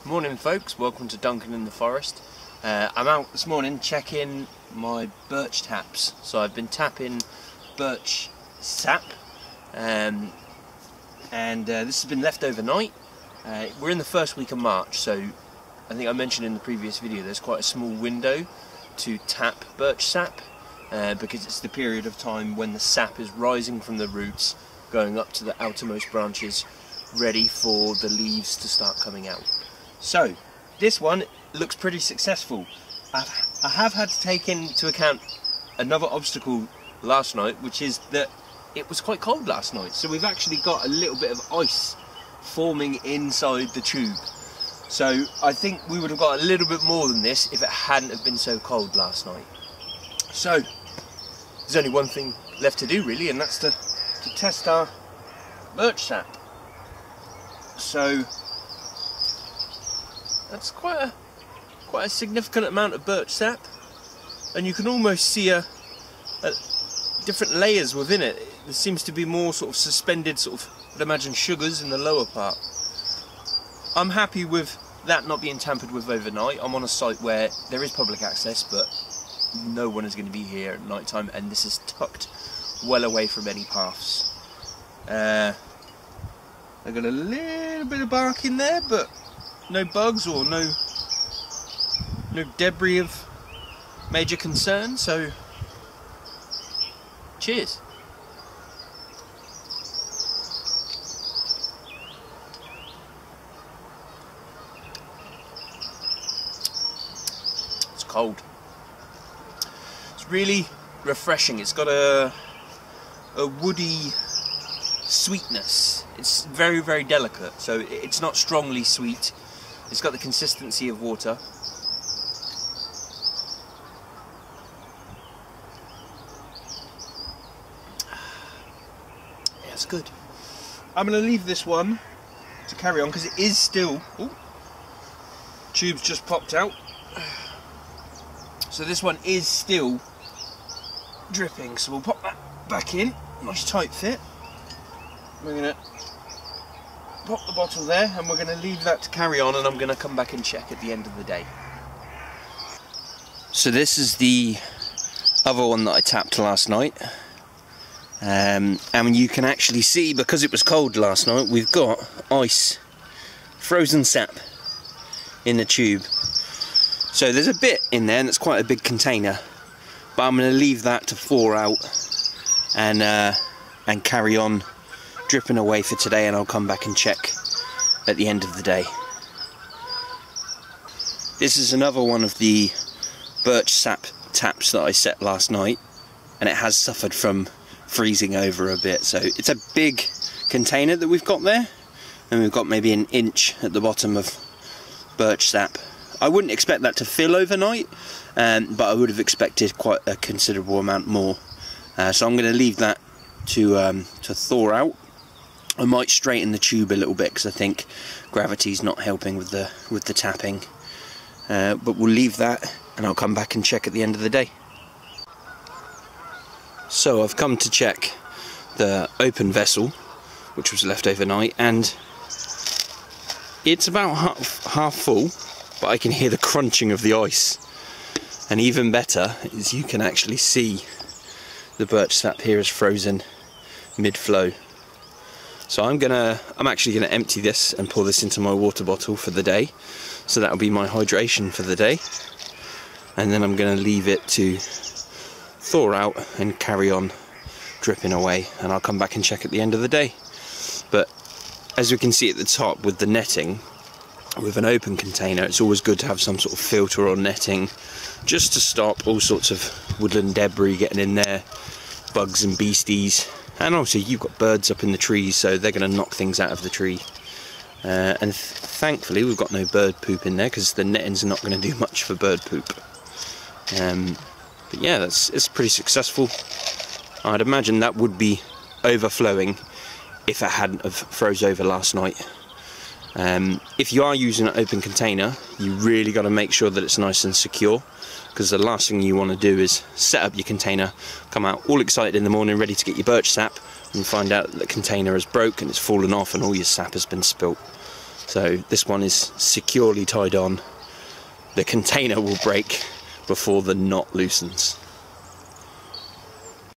Morning folks, welcome to Duncan in the Forest. I'm out this morning checking my birch taps. So I've been tapping birch sap and this has been left overnight. We're in the first week of March, so I think I mentioned in the previous video there's quite a small window to tap birch sap because it's the period of time when the sap is rising from the roots going up to the outermost branches, ready for the leaves to start coming out. So this one looks pretty successful. I have had to take into account another obstacle last night, which is that it was quite cold last night, so we've actually got a little bit of ice forming inside the tube. So I think we would have got a little bit more than this if it hadn't have been so cold last night. So there's only one thing left to do really, and that's to test our birch sap. So that's quite a significant amount of birch sap, and you can almost see different layers within it. There seems to be more sort of suspended, I'd imagine, sugars in the lower part. I'm happy with that not being tampered with overnight. I'm on a site where there is public access, but no one is going to be here at night time, and this is tucked well away from any paths. I've got a little bit of bark in there, but no bugs or no debris of major concern, so cheers. It's cold. It's really refreshing. It's got a woody sweetness. It's very, very delicate, so it's not strongly sweet. It's got the consistency of water. Yeah, it's good. I'm going to leave this one to carry on because it is still... Ooh, tube's just popped out. So this one is still dripping, so we'll pop that back in. Nice tight fit. We're going to pop the bottle there, and we're going to leave that to carry on, and I'm going to come back and check at the end of the day. So this is the other one that I tapped last night, and you can actually see, because it was cold last night, we've got ice, frozen sap in the tube. So there's a bit in there, and it's quite a big container, but I'm going to leave that to thaw out and carry on dripping away for today, and I'll come back and check at the end of the day. This is another one of the birch sap taps that I set last night, and it has suffered from freezing over a bit. So it's a big container that we've got there, and we've got maybe an inch at the bottom of birch sap. I wouldn't expect that to fill overnight, but I would have expected quite a considerable amount more. So I'm going to leave that to thaw out. I might straighten the tube a little bit because I think gravity's not helping with the tapping, but we'll leave that, and I'll come back and check at the end of the day. So I've come to check the open vessel, which was left overnight, and it's about half full, but I can hear the crunching of the ice, and even better is you can actually see the birch sap here is frozen mid-flow. So I'm actually gonna empty this and pour this into my water bottle for the day. So that'll be my hydration for the day. And then I'm gonna leave it to thaw out and carry on dripping away, and I'll come back and check at the end of the day. But as we can see at the top with the netting, with an open container, it's always good to have some sort of filter or netting just to stop all sorts of woodland debris getting in there, bugs and beasties. And also you've got birds up in the trees, so they're going to knock things out of the tree. And thankfully we've got no bird poop in there, because the netting's not going to do much for bird poop. But yeah, it's pretty successful. I'd imagine that would be overflowing if it hadn't have froze over last night. If you are using an open container, you really got to make sure that it's nice and secure, because the last thing you want to do is set up your container, come out all excited in the morning ready to get your birch sap, and find out that the container has broke and it's fallen off and all your sap has been spilt. So this one is securely tied on. The container will break before the knot loosens.